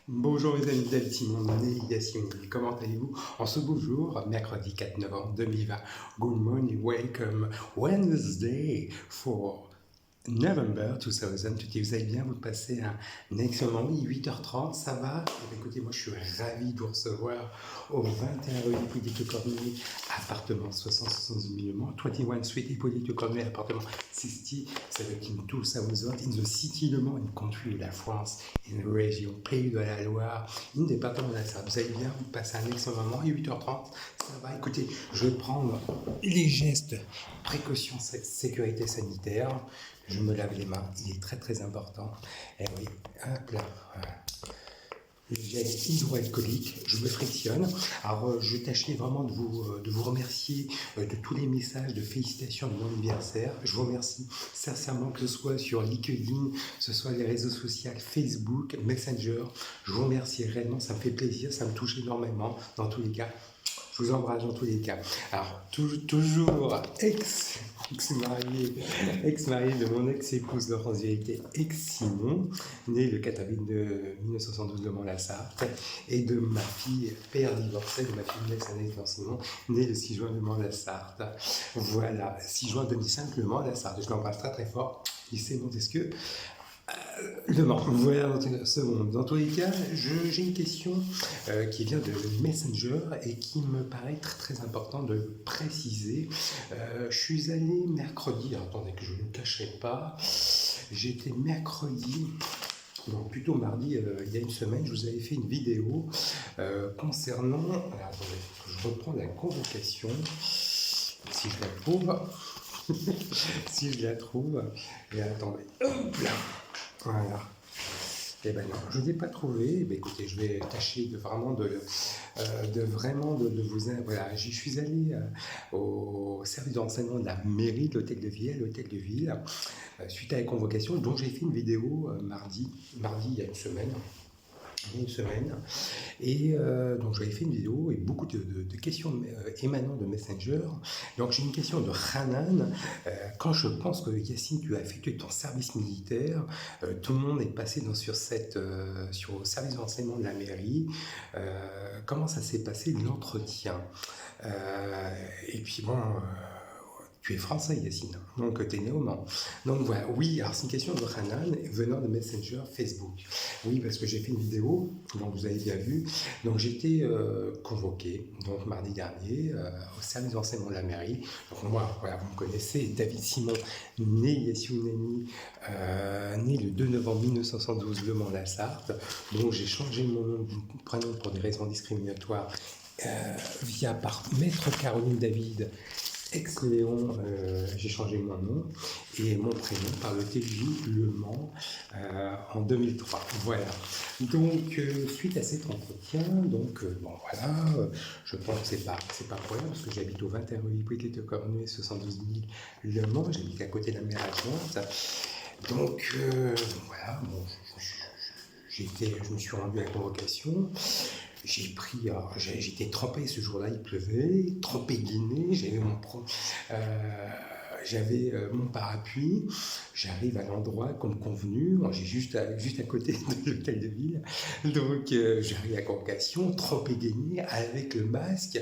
Bonjour mes amis d'Altimon, né Yassine, comment allez-vous en ce beau jour, mercredi 4 novembre 2020. Good morning, welcome Wednesday for November 2020. Vous allez bien, vous passez un excellent moment, 8h30, ça va? Eh bien, écoutez, moi je suis ravi de vous recevoir au 21 rue Hippolyte Cornudet, appartement 60-72 000 mois, 21 Suite Hippolyte Cornudet, appartement 60, 72 thousand, in the city Le Mans, in country de la France, in région, pays de la Loire, in département de la Sarthe. Vous allez bien, vous passez un excellent moment, 8h30, ça va? Écoutez, je vais prendre les gestes, précautions, sécurité sanitaire. Je me lave les mains, il est très très important. Et oui, hop là, voilà. Le gel hydroalcoolique, je me frictionne. Alors, je tâcherai vraiment de vous remercier de tous les messages de félicitations de mon anniversaire. Je vous remercie sincèrement, que ce soit sur LinkedIn, que ce soit les réseaux sociaux, Facebook, Messenger. Je vous remercie réellement, ça me fait plaisir, ça me touche énormément dans tous les cas. Je vous embrasse dans tous les cas. Alors, toujours ex-marié de mon ex-épouse Laurence Vérité, ex-Simon, né le 4 avril de 1972 de Mont-la-Sarthe, et de ma fille, père divorcé, de ma fille ex-Anaïs Simon, né le 6 juin de Mont-la-Sarthe. Voilà, 6 juin 2005, le Mont-la-Sarthe. Je l'embrasse très très fort. Lycée Montesquieu. Le Mans, voilà dans tous les cas, j'ai une question qui vient de Messenger et qui me paraît très très important de préciser. Je suis allé mercredi, attendez que je ne le cacherai pas, j'étais mercredi, donc plutôt mardi, il y a une semaine, je vous avais fait une vidéo concernant, attendez, je reprends la convocation, si je la trouve, et attendez, hop là. Voilà. Eh ben non, je ne l'ai pas trouvé. Eh ben écoutez, je vais tâcher de vraiment de vous... Voilà, j'y suis allé au service de renseignement de la mairie de l'hôtel de ville, suite à la convocation. Donc j'ai fait une vidéo mardi, il y a une semaine. Et donc j'avais fait une vidéo et beaucoup de questions émanant de Messenger. Donc j'ai une question de Hanan. Quand je pense que Yassine, tu as effectué ton service militaire, tout le monde est passé sur le service de renseignement de la mairie. Comment ça s'est passé l'entretien? Et puis bon... tu es français, Yassine, donc tu es né au Mans. Donc voilà, oui, alors c'est une question de Hanan venant de Messenger Facebook. Oui, parce que j'ai fait une vidéo, donc vous avez bien vu. Donc j'ai été convoqué, donc mardi dernier, au service d'enseignement de la mairie. Donc moi, voilà, vous me connaissez, David Simon, né Yassine Nani, né le 2 novembre 1972, Le Mans-la-Sarthe. Donc j'ai changé mon nom de prénom pour des raisons discriminatoires par Maître Caroline David, ex-Léon, j'ai changé mon nom et mon prénom par le TJ Le Mans en 2003. Voilà. Donc, suite à cet entretien, bon voilà, je pense que c'est pas pour rien parce que j'habite au 21 rue Hippolyte Cornudet, 72 000 Le Mans, j'habite à côté de la mer adjointe. Donc, voilà, bon, je me suis rendu à la convocation. J'étais trempé ce jour-là, il pleuvait, trempé guiné, j'avais mon parapluie, j'arrive à l'endroit comme convenu, j'ai juste à côté de l'hôtel de ville, donc j'arrive à la convocation, trempé guiné, avec le masque.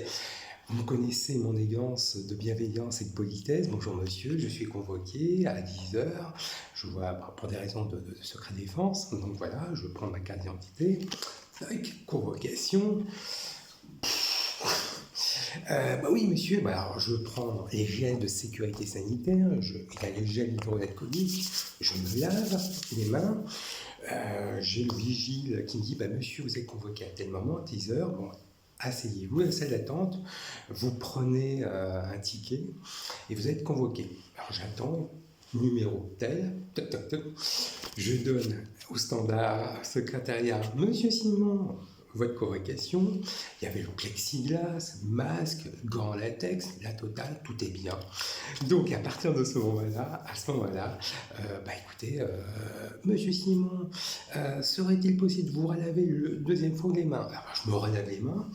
Vous connaissez mon élégance de bienveillance et de politesse. Bonjour monsieur, je suis convoqué à 10h. Je vois pour des raisons de secret défense. Donc voilà, je prends ma carte d'identité. Avec convocation. Oui monsieur, alors je prends les gels de sécurité sanitaire, il y a les gels hydroalcooliques, je me lave les mains. J'ai le vigile qui me dit monsieur, vous êtes convoqué à tel moment, à 10h. Bon, asseyez-vous à la salle d'attente, vous prenez un ticket et vous êtes convoqué. Alors j'attends, numéro tel, toc toc toc, je donne au standard secrétariat, monsieur Simon, votre convocation. Il y avait le plexiglas, masque, gants latex, la totale, tout est bien. Donc à partir de ce moment-là, écoutez, monsieur Simon, serait-il possible de vous relaver le deuxième fois les mains? Alors, je me relave les mains,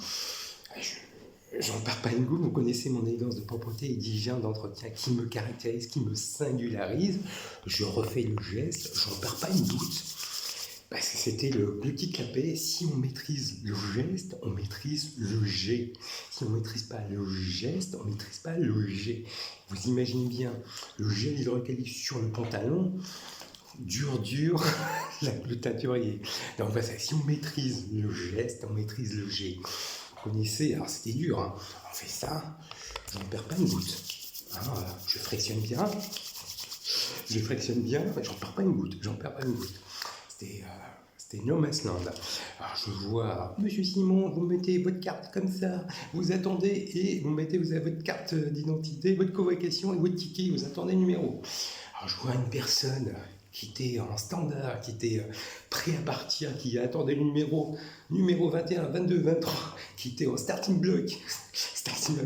j'en perds pas une goutte, vous connaissez mon élégance de propreté et d'hygiène d'entretien qui me caractérise, qui me singularise. Je refais le geste, j'en perds pas une goutte. C'était le petit clapet. Si on maîtrise le geste, on maîtrise le G. Si on ne maîtrise pas le geste, on ne maîtrise pas le G. Vous imaginez bien le gel hydroalcoolique sur le pantalon, dur, le teinturier. Donc voilà, si on maîtrise le geste, on maîtrise le G. Vous connaissez, alors c'était dur, hein. On fait ça, j'en perds pas une goutte. Hein, je frictionne bien, j'en perds pas une goutte, C'était No Man's Land. Alors je vois, Monsieur Simon, vous mettez votre carte comme ça, vous attendez et vous mettez votre carte d'identité, votre convocation et votre ticket, vous attendez le numéro. Alors je vois une personne qui était en standard, qui était prêt à partir, qui attendait le numéro 21, 22, 23, qui était en starting block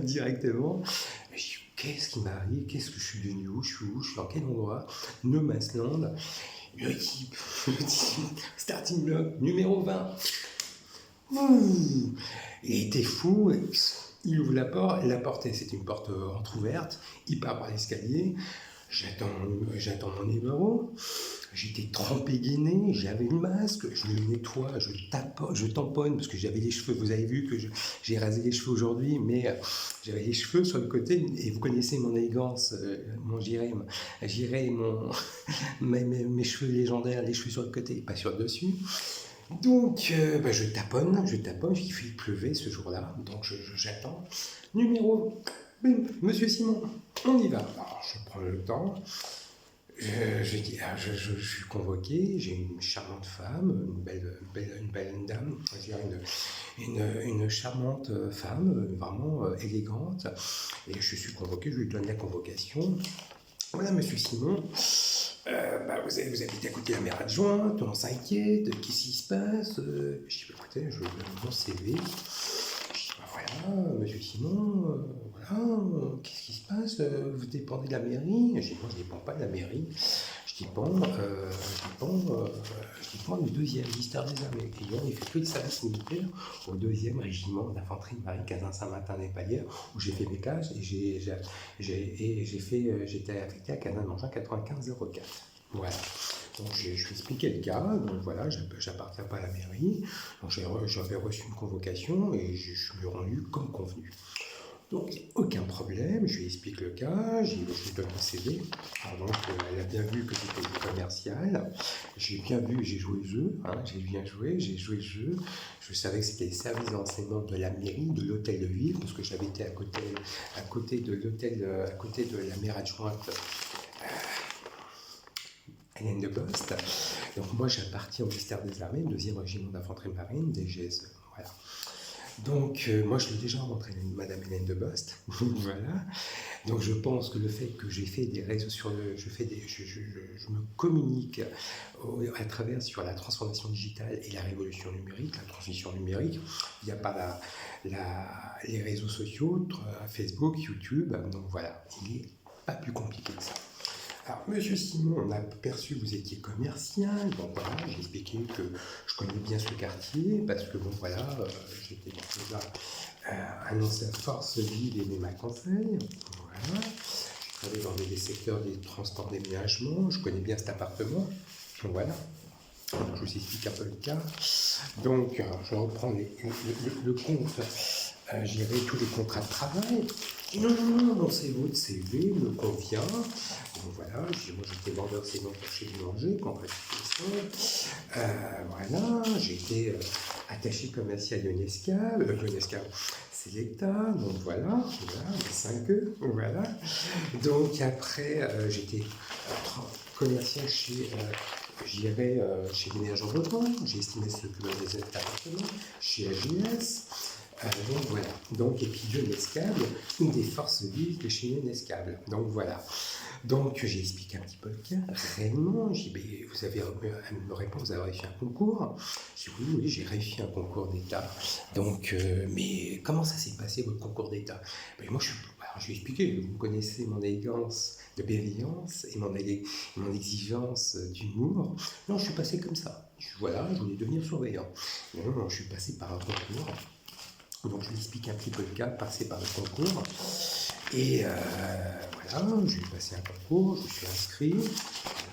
directement. Je dis, qu'est-ce qui m'arrive? Qu'est-ce que je suis devenu? Où je suis dans quel endroit? No Man's Land. Le type, starting block, numéro 20. Il était fou, il ouvre la porte, c'était une porte entrouverte, il part par l'escalier, j'attends mon numéro, j'étais trempé gainé, j'avais le masque, je le nettoie, je tamponne, parce que j'avais les cheveux, vous avez vu que j'ai rasé les cheveux aujourd'hui, mais j'avais les cheveux sur le côté, et vous connaissez mon élégance, mon j'irai, mes cheveux légendaires, les cheveux sur le côté, pas sur le dessus. Donc, je taponne, il pleuvait ce jour-là, donc j'attends. Numéro, bim, Monsieur Simon, on y va. Alors, je prends le temps, je suis convoqué, j'ai une charmante femme, une belle dame, je dirais une charmante femme, vraiment élégante, et je suis convoqué, je lui donne la convocation. Voilà, Monsieur Simon, vous habitez à côté de la maire adjointe, on s'inquiète, qu'est-ce qui se passe? Je dis, écoutez, je donne mon CV. Je dis, voilà, Monsieur Simon, voilà, qu'est-ce qui se passe? Vous dépendez de la mairie? Je dis, moi, je ne dépends pas de la mairie. Je dépends du 2e ministère des Armées. Et on effectue le service militaire au 2e régiment d'infanterie de marine Casin-Saint-Martin-des-Palières, où j'ai fait mes classes et j'étais affecté à Casin-Mangin 95-04. Voilà. Donc je lui expliqué le cas, donc voilà, j'appartiens pas à la mairie, donc j'avais reçu une convocation et je lui ai rendu comme convenu. Donc, aucun problème, je lui explique le cas, je lui donne mon CV. Alors donc, elle a bien vu que j'étais du commercial. J'ai bien vu, j'ai joué le jeu, hein, j'ai joué le jeu. Je savais que c'était les services d'enseignement de la mairie, de l'hôtel de ville, parce que j'avais été à côté de l'hôtel, à côté de la maire adjointe, Hélène de Bost. Donc, moi, j'appartiens au ministère des Armées, le 2e régiment d'infanterie marine, des GSE. Voilà. Donc, moi, je l'ai déjà rencontré, Madame Hélène de Bost. Voilà. Donc, je pense que le fait que j'ai fait des réseaux sur je me communique à travers sur la transformation digitale et la révolution numérique, la transition numérique. Il n'y a pas les réseaux sociaux, Facebook, YouTube. Donc, voilà. Il n'est pas plus compliqué que ça. Alors, Monsieur Simon, on a perçu que vous étiez commercial. Bon, voilà, j'ai expliqué que je connais bien ce quartier parce que, bon, voilà, j'étais déjà un ancien force vive et mes conseil. Voilà. Je travaille dans des secteurs des transports d'aménagement. Je connais bien cet appartement. Donc, voilà. Donc, je vous explique un peu le cas. Donc, je reprends le compte. Gérer tous les contrats de travail. Non, c'est votre CV, me convient. Donc voilà, moi j'étais vendeur sédentaire chez Boulanger, voilà, j'ai été attaché commercial de Nescab, c'est l'État, donc voilà, les 5 E, voilà. Donc après, j'étais commercial chez Ménage en Logement, j'ai estimé ce que les appartements, chez AGS. Donc voilà, et puis de Nescable, une des forces vives de chez Nescable. Donc voilà. Donc j'ai expliqué un petit peu le cas. Réellement, j'ai dit, vous avez me répond, vous avez réussi un concours. J'ai dit oui, j'ai réussi un concours d'État. Donc, mais comment ça s'est passé votre concours d'État? Moi, je lui ai expliqué, vous connaissez mon élégance de bienveillance et mon exigence d'humour. Non, je suis passé comme ça. Je voulais devenir surveillant. Non, je suis passé par un concours. Donc je lui explique un petit peu le cas, passer par le concours. Et voilà, j'ai passé un concours, je suis inscrit.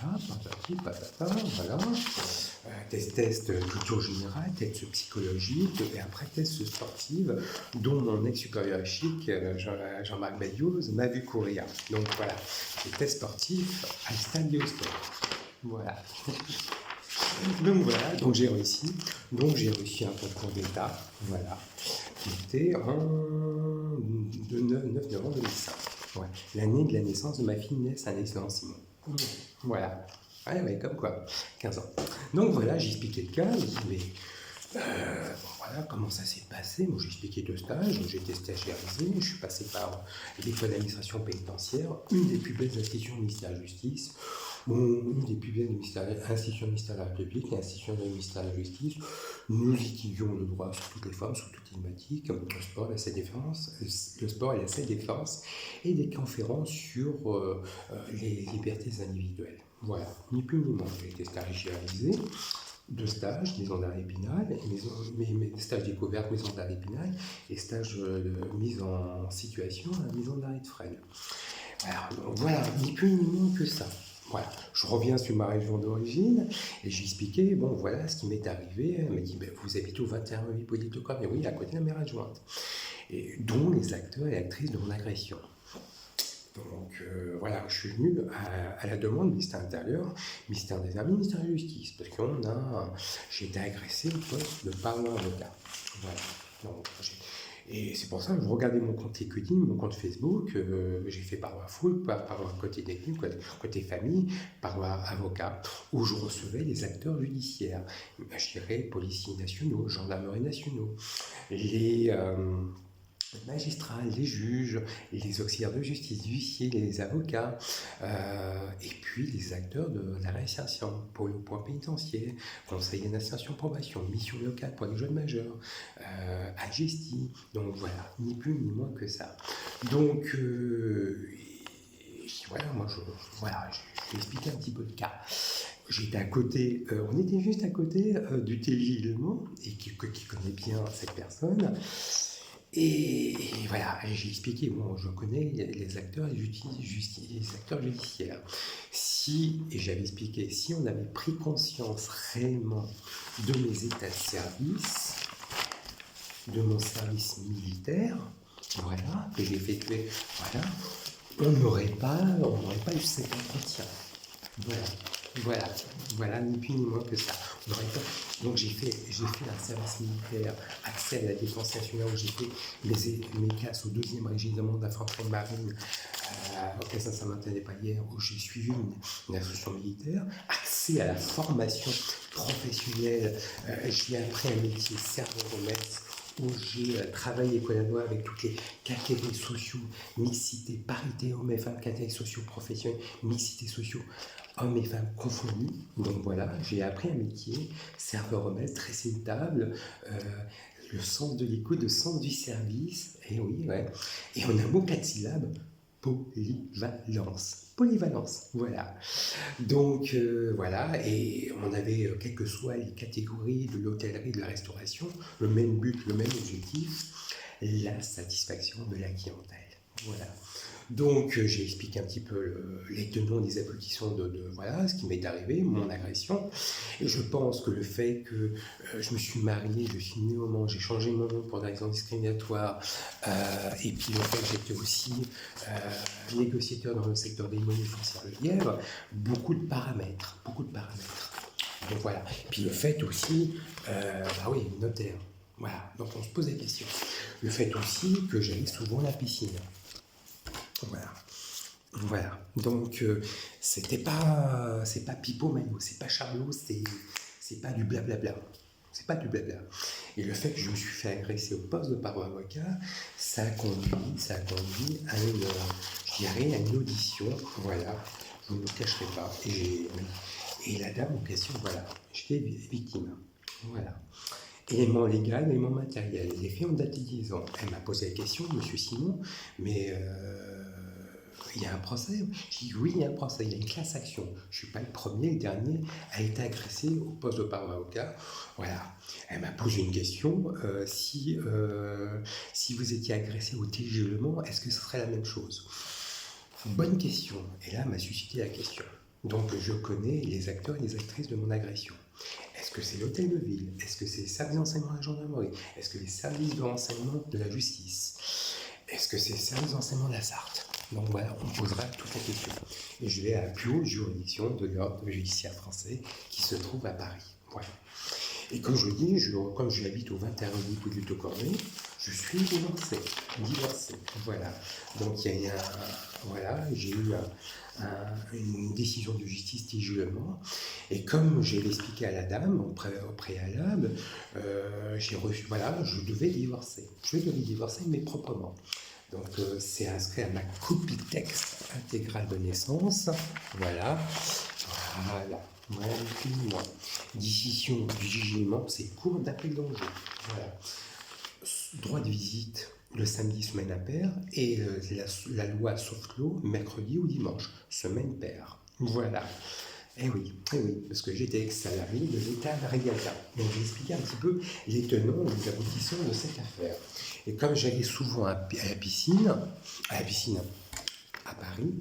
voilà, patati, patata, voilà. Test culture générale, test psychologique, et après test sportif, dont mon ex-supérieur chic, Jean-Marc Belliose, m'a vu courir. Donc voilà, les tests sportifs à Stade Sport. Voilà. Donc voilà, donc j'ai réussi. Donc j'ai réussi un concours d'État, voilà, qui était de 9 novembre 2005. Ouais. L'année de la naissance de ma fille nièce, un excellent Simon. Voilà. Ouais, comme quoi, 15 ans. Donc voilà, j'ai expliqué le cas, j'ai dit, mais bon, voilà, comment ça s'est passé. Moi, j'ai expliqué 2 stages, j'ai été stagiairisé, je suis passé par l'école d'administration pénitentiaire, une des plus belles institutions du ministère de la Justice, une des plus belles institutions du ministère de la République, l'institution du ministère de la Justice. Nous étudions le droit sous toutes les formes, sous toutes les thématiques, le sport et sa défense, et des conférences sur les libertés individuelles. Voilà, ni plus ni moins. J'ai été stagiairisé. 2 stages, maison d'arrêt Épinal, stages découvertes, maison d'arrêt Épinal, et stages de mise en situation à la maison d'arrêt de Fresnes. Alors, voilà, ni plus ni moins que ça. Voilà, je reviens sur ma région d'origine, et j'ai expliqué, bon, voilà ce qui m'est arrivé. Elle m'a dit, ben, vous habitez au 21 rue Hippolyte Leclerc, mais oui, à côté de la maire adjointe, et dont les acteurs et actrices de mon agression. Donc voilà, je suis venu à la demande du ministère de l'Intérieur, ministère des Armées, ministère de la Justice, parce que j'ai été agressé au poste de parlement avocat. Voilà. Donc, et c'est pour ça que je regardais mon compte LinkedIn, mon compte Facebook, j'ai fait paroisse foule, paroisse côté détenu, côté famille, paroisse avocat, où je recevais les acteurs judiciaires, je dirais policiers nationaux, gendarmeries nationaux, les magistrats, les juges, les auxiliaires de justice, les huissiers, les avocats, et puis les acteurs de la réinsertion, pour le point pénitentiaire, conseiller d'insertion probation, mission locale pour les jeunes majeurs, AGESTI, donc voilà, ni plus ni moins que ça. Donc, voilà, moi je vais expliquer un petit peu le cas. J'étais à côté, on était juste à côté du TJ Le Mans, et qui connaît bien cette personne. Et voilà, j'ai expliqué, bon, je connais les acteurs les acteurs judiciaires. Et j'avais expliqué, si on avait pris conscience réellement de mes états de service, de mon service militaire, voilà, que j'ai effectué, voilà, on n'aurait pas eu cet entretien. Voilà, ni plus ni moins que ça. Donc j'ai fait un service militaire, accès à la défense nationale, où j'ai fait mes classes au 2e régiment d'infanterie marine, au Cassin Saint-Martin-des-Palières, où j'ai suivi une instruction militaire, accès à la formation professionnelle, j'ai appris un métier serveur au mess, où j'ai travaillé et collaboré avec toutes les catégories sociaux, mixité, parité, hommes et femmes, catégories sociaux professionnelles, mixité sociaux, hommes et femmes confondus. Donc voilà, j'ai appris un métier, serveur au mess, dresser une table, le sens de l'écoute, le sens du service, et oui, ouais. Et on a un mot 4 syllabes, polyvalence, voilà. Donc voilà, et on avait, quelles que soient les catégories de l'hôtellerie, de la restauration, le même but, le même objectif, la satisfaction de la clientèle. Voilà. Donc j'ai expliqué un petit peu les tenants des aboutissants de voilà, ce qui m'est arrivé, mon agression. Et je pense que le fait que je me suis marié, je suis né au Mans, j'ai changé mon nom pour des raisons discriminatoires, et puis le fait que j'étais aussi négociateur dans le secteur des monnaies foncières de Lièvre, beaucoup de paramètres. Donc voilà. Et puis le fait aussi, oui, notaire. Voilà, donc on se pose la question. Le fait aussi que j'allais souvent à la piscine. Voilà. Donc c'est pas Pipo Maillot, c'est pas Charlot, c'est pas du blablabla. C'est pas du blabla. Et le fait que je me suis fait agresser au poste de parole avocat, ça a conduit à une audition. Voilà, je ne me cacherai pas. Et la dame en question, voilà, j'étais victime. Voilà. Élément légal, élément matériel. Les faits ont daté de 10 ans. Elle m'a posé la question, monsieur Simon, mais il y a un procès? Je dis oui, il y a un procès, il y a une classe action. Je ne suis pas le premier, le dernier a été agressé au poste de parole avocat. Voilà. Elle m'a posé une question, si vous étiez agressé au TJ Le Mans, est-ce que ce serait la même chose? Bonne question. Et là, elle m'a suscité la question. Donc je connais les acteurs et les actrices de mon agression. Est-ce que c'est l'hôtel de ville? Est-ce que c'est les services d'enseignement de la gendarmerie? Est-ce que les services de renseignement de la justice? Est-ce que c'est les services d'enseignement de la Sarthe? Donc voilà, on posera toutes les questions. Et je vais à la plus haute juridiction de l'ordre judiciaire français qui se trouve à Paris. Voilà. Et comme je dis, comme j'habite au 21 rue Hippolyte Cornet, je suis divorcé. Voilà. Donc il y a voilà, j'ai eu une décision de justice tigeusement. Et comme j'ai expliqué à la dame au préalable, j'ai reçu, voilà, je devais divorcer. Je devais divorcer, mais proprement. Donc c'est inscrit à ma copie texte intégrale de naissance. Voilà. Voilà, moi. Décision du jugement, c'est cour d'appel d'Angers. Voilà. Droit de visite le samedi, semaine impaire, et la loi sauf clos, mercredi ou dimanche, semaine paire. Voilà. Eh oui, parce que j'étais ex-salarié de l'État Regatta. Donc j'ai expliqué un petit peu les tenants et les aboutissants de cette affaire. Et comme j'allais souvent à la piscine à Paris,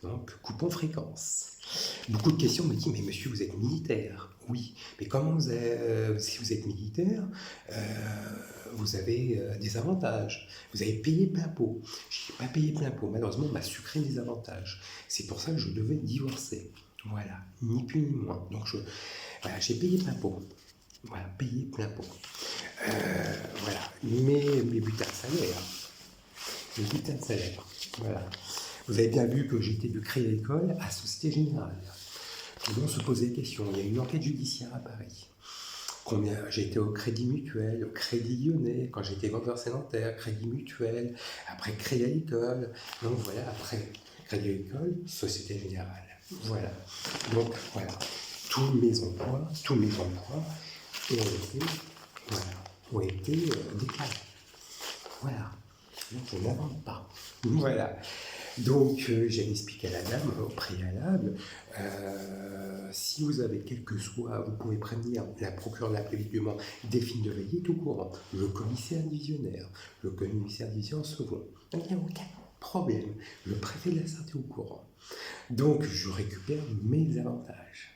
donc coupons fréquence. Beaucoup de questions me disent, mais monsieur, vous êtes militaire? Oui, mais comment si vous êtes militaire, vous avez des avantages. Vous avez payé plein pot. Je n'ai pas payé plein pot. Malheureusement, on m'a sucré des avantages. C'est pour ça que je devais divorcer. Voilà, ni plus ni moins. Donc, voilà, j'ai payé plein pot. Voilà, payé plein pot. Voilà, mes bulletins de salaire. Voilà. Vous avez bien vu que j'étais du Crédit Agricole à Société Générale. Tout le monde se posait des questions. Il y a une enquête judiciaire à Paris. J'étais au Crédit Mutuel, au Crédit Lyonnais, quand j'étais vendeur sédentaire, Crédit Mutuel, après Crédit Agricole. Donc voilà, après Crédit Agricole, Société Générale. Voilà. Donc voilà, tous mes emplois ont été déclarés. Voilà. Donc je n'invente pas. Voilà. Donc j'ai expliqué à la dame au préalable, si vous avez quel que soit, vous pouvez prévenir la procureure de la République du Mans, Delphine de Veillé est au courant, le commissaire divisionnaire, le commissaire divisionnaire second. Donc il n'y a aucun problème. Le préfet de la Sarthe est au courant. Donc je récupère mes avantages.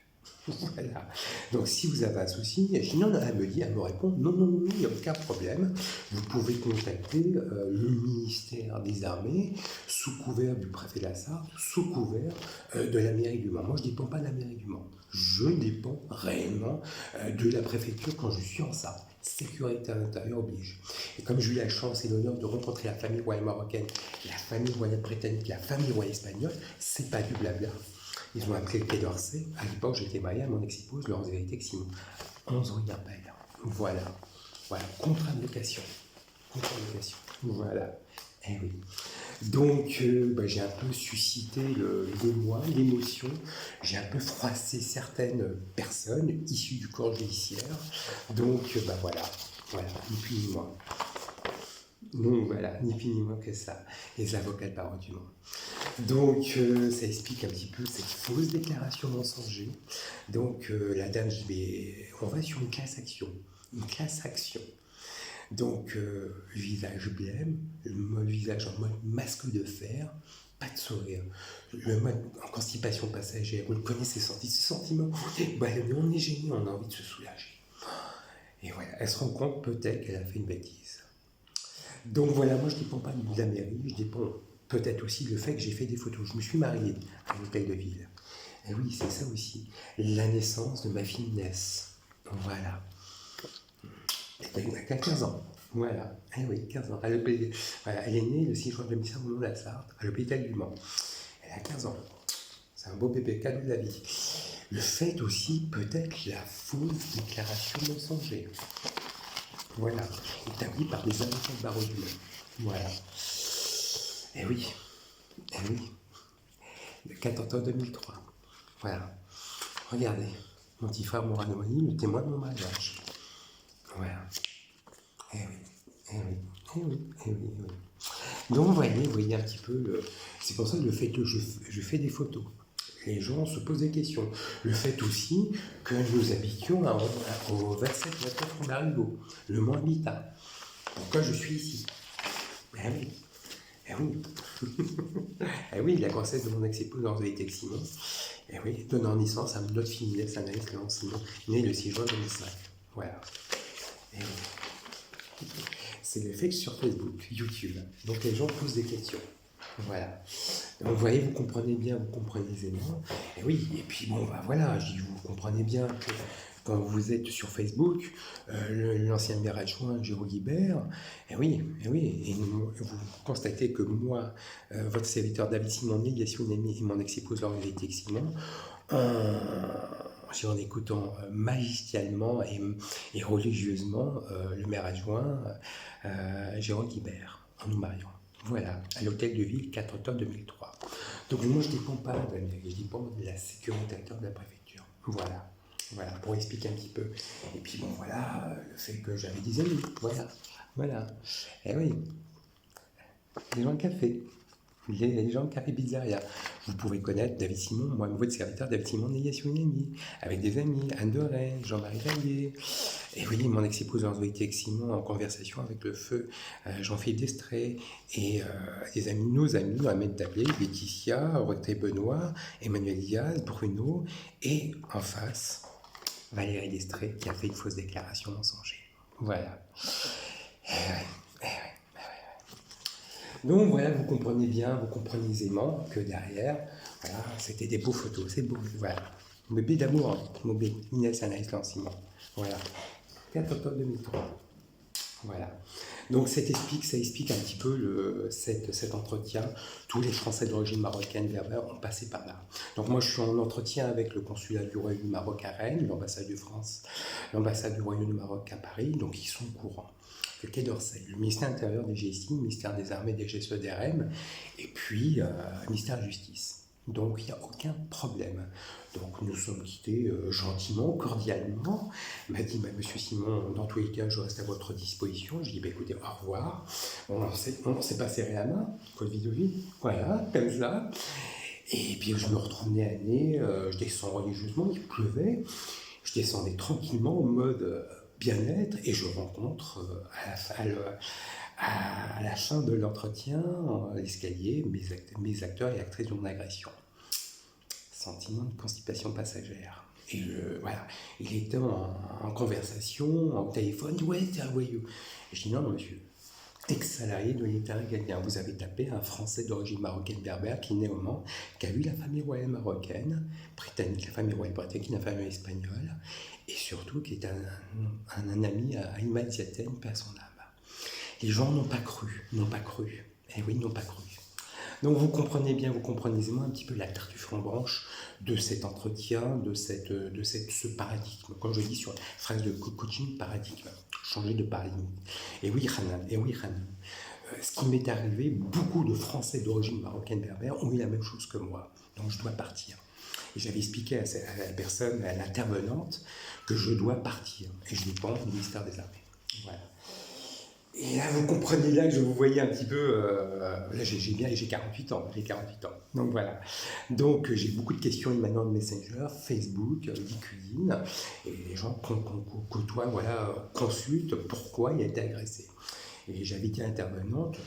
Voilà. Donc si vous avez un souci, elle me répond non, il n'y a aucun problème. Vous pouvez contacter le ministère des Armées sous couvert du préfet de la Sarthe, sous couvert de la mairie du Mans. Moi, je ne dépends pas de la mairie du Mans. Je dépends réellement de la préfecture quand je suis en Sarthe. Sécurité à l'intérieur oblige. Et comme j'ai eu la chance et l'honneur de rencontrer la famille royale marocaine, la famille royale britannique, la famille royale espagnole, c'est pas du blabla. Ils ont appelé le Quai d'Orsay. À l'époque, j'étais marié à mon ex-épouse, Laurence Vérité Ximon. 11 rue d'Impel. Voilà. Contrat de location. Voilà. Eh oui. Donc, j'ai un peu suscité l'émoi, l'émotion. J'ai un peu froissé certaines personnes issues du corps judiciaire. Donc, voilà, ni plus ni moins. Donc voilà, ni plus ni moins que ça, les avocats de parole du Mans. Donc ça explique un petit peu cette fausse déclaration mensonger. Donc la dame dit, mais on va sur une classe action. Donc visage blême, le visage en mode masque de fer, pas de sourire. Le mode en constipation passagère, vous connaissez ces sentiments. On est gêné, on a envie de se soulager. Et voilà, elle se rend compte peut-être qu'elle a fait une bêtise. Donc voilà, moi je ne dépends pas de la mairie, je dépends peut-être aussi du fait que j'ai fait des photos. Je me suis marié à l'hôtel de ville. Et oui, c'est ça aussi. La naissance de ma fille Inès. Voilà. Elle a 15 ans. Voilà. Eh oui, 15 ans. Voilà. Elle est née le 6 juin 2005 au nom de la Sarthe, à l'hôpital du Mans. Elle a 15 ans. C'est un beau bébé, cadeau de la vie. Le fait aussi, peut-être, la fausse déclaration mensongère. Voilà, établi par des avocats de barreau du Mans. Voilà. Eh oui. Le 4 octobre 2003. Voilà. Regardez, mon petit frère Morano Mani, le témoin de mon mariage. Voilà. Eh oui. Donc, vous voyez un petit peu, c'est pour ça que le fait que je fais des photos. Les gens se posent des questions. Le fait aussi que nous habitions au 27 rue Marigot, le Mans Habitat. Pourquoi je suis ici? Eh oui, la grossesse de mon ex-épouse Laurence Vérité Ximon Et oui, donnant naissance à notre fille Inès Anaïs Léoncino, née le 6 juin 2005. Voilà. Et oui. C'est le fait que sur Facebook, YouTube, donc les gens posent des questions. Voilà. Donc vous voyez, vous comprenez bien, vous comprenez aisément. Et oui, et puis bon, bah voilà, je dis, vous comprenez bien que quand vous êtes sur Facebook, l'ancien maire adjoint Géraud Guibert, et oui, et vous constatez que moi, votre serviteur David Simonet, Yassine Nemi et mon ex-épouse Laure Simon, en écoutant magistralement et religieusement le maire adjoint Géraud Guibert, en nous mariant. Voilà, à l'hôtel de ville, 4 octobre 2003. Donc moi, je ne dépends pas de la mairie, je dépends de la sécurité de la préfecture. Voilà. Voilà, pour expliquer un petit peu. Et puis bon, voilà, le fait que j'avais des amis, voilà. Et oui, les gens de café, les gens de café pizzeria. Vous pouvez connaître David Simon, moi, votre serviteur David Simon et Yassine Nemi, avec des amis, Anne de Rennes, Jean-Marie Vallier. Et oui, mon ex-épouse Anne-Zoé Simon en conversation avec le feu Jean-Philippe Destré et des amis, nos amis, Ahmed Tablé, Laetitia, Rothé Benoît, Emmanuel Diaz, Bruno, et en face, Valérie Destré qui a fait une fausse déclaration mensongère. Voilà. Donc voilà, vous comprenez bien, vous comprenez aisément que derrière, voilà, c'était des beaux photos, c'est beau, voilà. Mon bébé d'amour, hein, mon bébé, Inès Anaïs Lanciment. Voilà. 4 octobre 2003. Voilà. Donc ça explique un petit peu cet entretien. Tous les Français d'origine marocaine berbère ont passé par là. Donc moi je suis en entretien avec le consulat du Royaume du Maroc à Rennes, l'ambassade de France, l'ambassade du Royaume du Maroc à Paris, donc ils sont au courant. Le Quai d'Orsay, le ministère intérieur des GSI, le ministère des Armées des GSE-DRM, et puis le ministère de la Justice. Donc il n'y a aucun problème. Donc nous sommes quittés gentiment, cordialement. Il m'a dit, monsieur Simon, dans tous les cas, je reste à votre disposition. Je dis, écoutez, au revoir. On s'est pas serré la main, Covid de vie, voilà, comme ça. Et puis je me retrouve nez à nez, je descends religieusement, il pleuvait. Je descendais tranquillement en mode bien-être et je rencontre à la fin de l'entretien, l'escalier, mes acteurs et actrices de mon agression. Sentiment de constipation passagère. Et voilà, il était en conversation, en téléphone, ouais, t'es un voyou. Et je dis non, monsieur, ex-salarié de l'État régalien, vous avez tapé un Français d'origine marocaine berbère qui est né au Mans, qui a eu la famille royale marocaine, britannique, la famille royale britannique, la famille espagnole, et surtout qui est un ami à Imad Ziaten, paix à son âme. Les gens n'ont pas cru. Eh oui, n'ont pas cru. Donc vous comprenez bien, vous comprenez aisément un petit peu la tartuffe en branche de cet entretien, de ce paradigme. Comme je dis sur la phrase de coaching, paradigme, changer de paradigme. Et oui, Hanan, ce qui m'est arrivé, beaucoup de Français d'origine marocaine berbère ont eu la même chose que moi. Donc je dois partir. Et j'avais expliqué à la personne, à l'intervenante, que je dois partir. Et je dépends du ministère des Armées. Voilà. Et là, vous comprenez là que je vous voyais un petit peu... là, j'ai 48 ans. Donc voilà. Donc j'ai beaucoup de questions maintenant de Messenger, Facebook, LinkedIn. Et les gens qu'on côtoie, voilà, consultent pourquoi il a été agressé. Et j'avais dit à l'intervenante,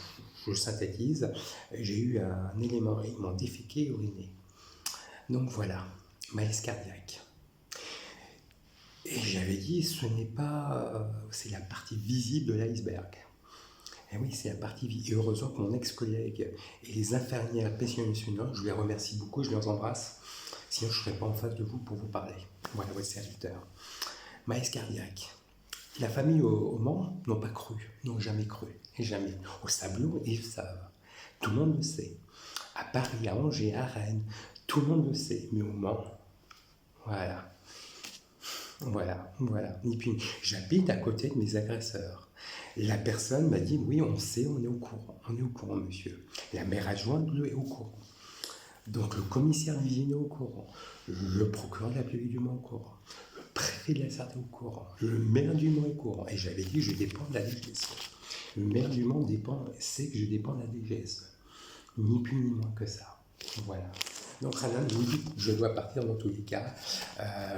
je synthétise, j'ai eu un élément, ils m'ont déféqué et uriné. Donc voilà, malaise cardiaque. Et j'avais dit, ce n'est pas... c'est la partie visible de l'iceberg. Et oui, c'est la partie visible. Et heureusement que mon ex-collègue et les infirmières pensionnés nationaux, je les remercie beaucoup, je les embrasse. Sinon, je ne serais pas en face de vous pour vous parler. Voilà, votre serviteur. Malaise cardiaque. La famille au Mans n'ont pas cru, n'ont jamais cru. Et jamais. Au Sablon, ils savent. Tout le monde le sait. À Paris, à Angers, à Rennes, tout le monde le sait. Mais au Mans, voilà. Et puis, j'habite à côté de mes agresseurs. La personne m'a dit, oui, on sait, on est au courant, monsieur. La maire adjointe est au courant. Donc, le commissaire d'usine est au courant. Le procureur de la République du Mans est au courant. Le préfet de la Sarthe est au courant. Le maire du Mans est au courant. Et j'avais dit, je dépends de la DGSE. Le maire du Mans sait que je dépends de la DGSE. Ni plus ni moins que ça. Voilà. Donc Hanan, oui, je dois partir dans tous les cas.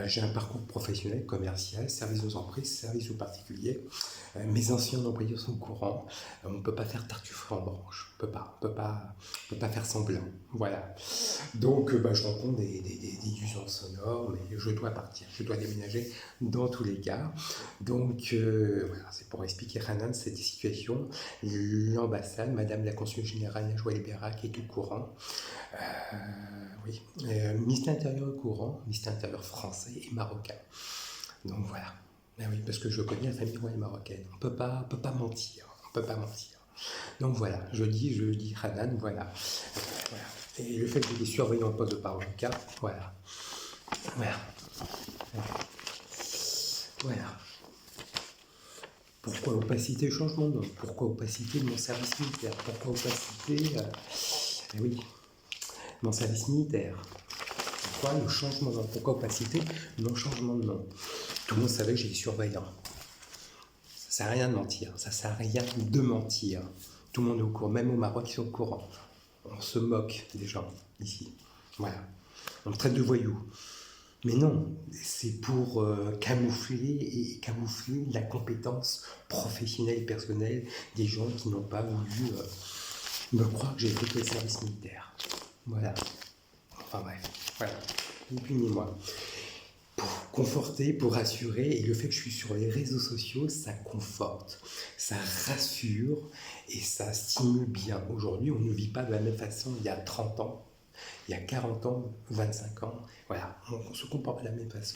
J'ai un parcours professionnel, commercial, service aux entreprises, service aux particuliers. Mes anciens employeurs sont au courant. On ne peut pas faire tartuffe en branche. On peut pas faire semblant. Voilà. Donc, je rencontre des nuisances sonores, mais je dois partir. Je dois déménager dans tous les cas. Donc, voilà, c'est pour expliquer Hanan cette situation. L'ambassade, Madame la Consul Générale Najwa El Berak est au courant. Oui. Ministère intérieur au courant, ministère intérieur français et marocain. Donc voilà. Ah oui, parce que je connais la famille royale marocaine. On peut pas mentir. On peut pas mentir. Donc voilà, je dis Hanan, voilà. Voilà. Et le fait que j'ai des surveillants en poste de parlementaire, voilà. Voilà. Voilà. Pourquoi opacité le changement de nom? Pourquoi opacité de mon service militaire? Pourquoi opacité eh oui, mon service militaire? Pourquoi le changement de nom? Pourquoi opacité mon changement de nom? Tout le monde savait que j'ai des surveillants. Ça sert à rien de mentir, ça sert à rien de mentir. Tout le monde est au courant, même au Maroc, ils sont au courant. On se moque des gens ici. Voilà. On me traite de voyous. Mais non, c'est pour camoufler la compétence professionnelle et personnelle des gens qui n'ont pas voulu me croire que j'ai fait le service militaire. Voilà. Enfin bref, voilà. Ni plus ni moins. Pour conforter, pour rassurer, et le fait que je suis sur les réseaux sociaux, ça conforte, ça rassure et ça stimule bien. Aujourd'hui, on ne vit pas de la même façon il y a 30 ans, il y a 40 ans, 25 ans, voilà, on se comporte de la même façon.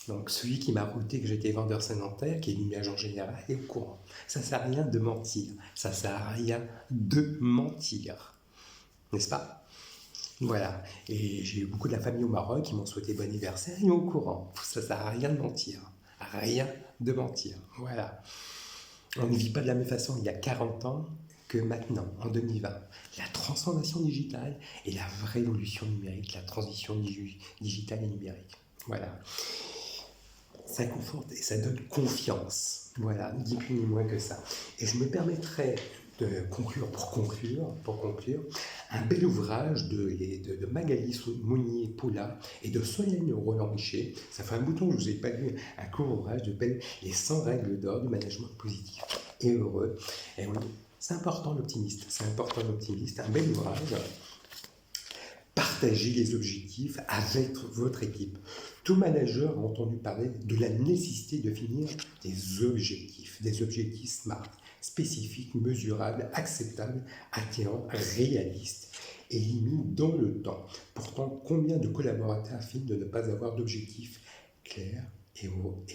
Donc celui qui m'a routé que j'étais vendeur sédentaire, qui est venu agent général, est au courant. Ça ne sert à rien de mentir, ça ne sert à rien de mentir, n'est-ce pas? Voilà, et j'ai eu beaucoup de la famille au Maroc qui m'ont souhaité bon anniversaire, ils sont au courant. Ça sert à rien de mentir, rien de mentir, voilà. On ne vit pas de la même façon il y a 40 ans que maintenant, en 2020. La transformation digitale et la révolution numérique, la transition digitale et numérique, voilà. Ça conforte et ça donne confiance, voilà, ni plus ni moins que ça. Et je me permettrai de conclure, un bel ouvrage de Magali Mounier-Poula et de Solène Roland-Miché. Ça fait un bouton que je ne vous ai pas lu, un court ouvrage de Les 100 règles d'or du management positif et heureux. Et oui, c'est important l'optimiste, un bel ouvrage. Partagez les objectifs avec votre équipe. Tout manager a entendu parler de la nécessité de définir des objectifs SMART, spécifiques, mesurables, acceptables, attirants, réalistes et limites dans le temps. Pourtant, combien de collaborateurs affirment de ne pas avoir d'objectifs clairs et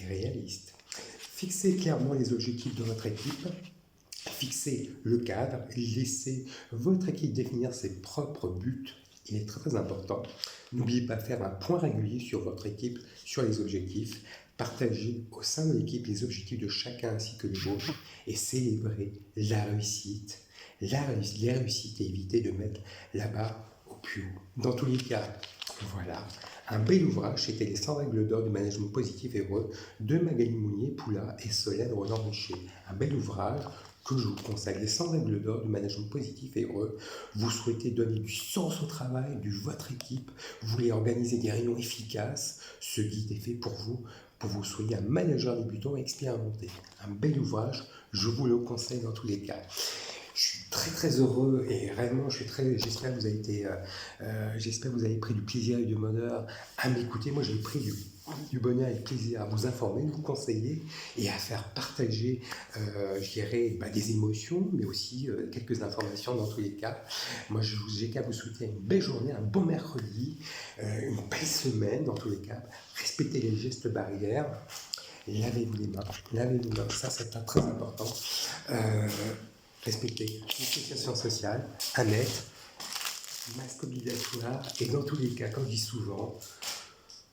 réalistes? Fixez clairement les objectifs de votre équipe. Fixez le cadre, laissez votre équipe définir ses propres buts. Il est très très important. N'oubliez pas de faire un point régulier sur votre équipe, sur les objectifs. Partagez au sein de l'équipe les objectifs de chacun ainsi que les vôtres et célébrez la réussite. Les réussites et évitez de mettre la barre au plus haut. Dans tous les cas, voilà, un bel ouvrage, c'était Les 100 règles d'or du management positif et heureux de Magali Mounier-Poula et Solène Roland-Miché. Un bel ouvrage que je vous conseille, Les 100 règles d'or du management positif et heureux. Vous souhaitez donner du sens au travail de votre équipe, vous voulez organiser des réunions efficaces, ce guide est fait pour vous soyez un manager débutant expérimenté. Un bel ouvrage, je vous le conseille dans tous les cas. Je suis très très heureux et réellement j'espère que vous avez pris du plaisir et du bonheur à m'écouter. Moi j'ai pris du bonheur et du plaisir à vous informer, vous conseiller et à faire partager, des émotions, mais aussi quelques informations dans tous les cas. Moi j'ai qu'à vous souhaiter une belle journée, un bon mercredi, une belle semaine dans tous les cas. Respectez les gestes barrières. Lavez-vous les mains, ça c'est très important. Respecter les distanciations sociales, un mètre, masque obligatoire, et dans tous les cas, comme je dis souvent,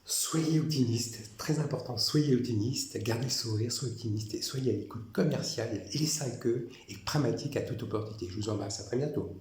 soyez optimiste, très important, soyez optimiste, gardez le sourire, soyez optimiste et soyez à l'écoute commerciale et 5E et pragmatique à toute opportunité. Je vous embrasse, à très bientôt.